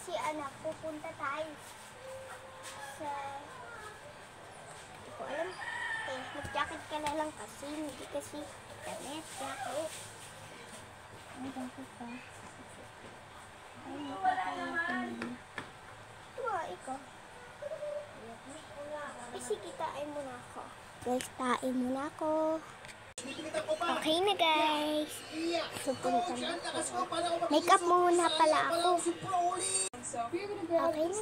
kasi anak, pupunta tayo sa... Hindi ko alam. Eh, mag-jacket ka na lang kasi. Hindi kasi damit, jacket. Ay, bakit ba? Ay, nakakaya. Tuwa, ikaw. Eh, sige, tain mo na ako. Guys, tain mo na ako. Okay na, guys. Pupunta na ako. Make-up muna pala ako. Okay na, guys.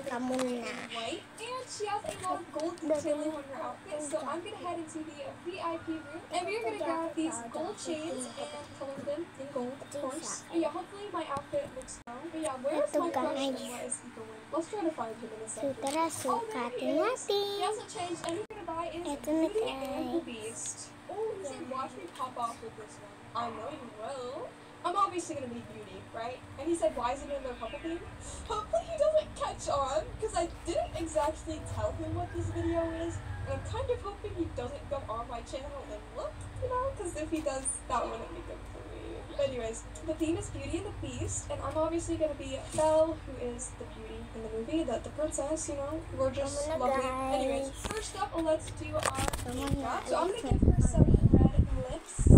Kamu na. And she has a lot of gold detailing on her outfit, so I'm gonna head into the VIP room, and we're gonna grab these gold chains and color them in gold, of course. But yeah, hopefully my outfit looks strong. But yeah, where's my crush and what is he going? Let's try to find him in a So, second. tara, sukatin natin. He hasn't changed, and we're gonna buy is Ito na, Beauty and the guys. Beast. Oh, he said watch me pop off with this one. I know you will. I'm obviously gonna be Beauty, right? And he said, why is it in their couple thing? Hopefully he doesn't catch on, because I didn't exactly tell him what this video is, and I'm kind of hoping he doesn't go on my channel and look, you know, because if he does, that wouldn't be good for me. But anyways, the theme is Beauty and the Beast, and I'm obviously gonna be Belle, who is the beauty in the movie, the princess, you know, gorgeous, lovely. Anyways, first up, let's do our makeup. So I'm gonna give her some red lips.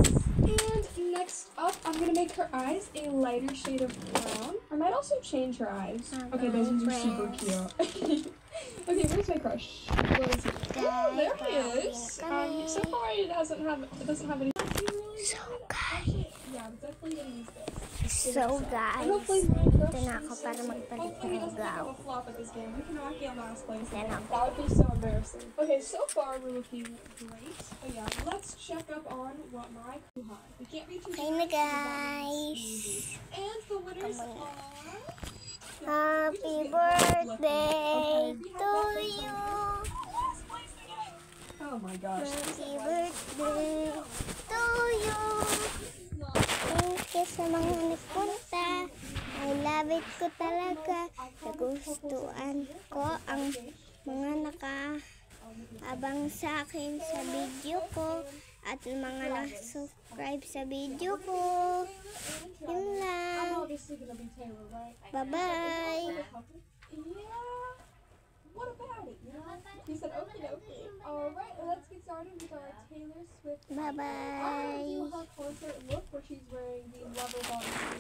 And next up, I'm gonna make her eyes a lighter shade of brown. I might also change her eyes. Okay, those ones are super cute. Okay, where's my crush? Where is he? Oh, there he is. So far it doesn't have any. So, guys. Yeah, but definitely gonna use this. So, guys. And hopefully my crush Ito na ako is para so magpalit hopefully he ng doesn't have gaw. a flop at this game. We cannot get last place. Then ako. That would be so embarrassing. Okay, so far we're looking great. But yeah, let's check up on what my high. We can't be too Okay na, guys. And the winners Come on. are Happy birthday to you. oh my gosh. Happy birthday to you. Thank you sa mga nagpunta. I love it ko talaga. Nagustuhan ko ang mga naka-abang sa akin sa video ko at mga na-subscribe sa video ko. Yun lang. Bye-bye. Yeah. What about it? He said, okay, okay. Alright, let's get started with our Taylor Swift. I'm going to Bye-bye. do her concert look where she's wearing the rubber bottom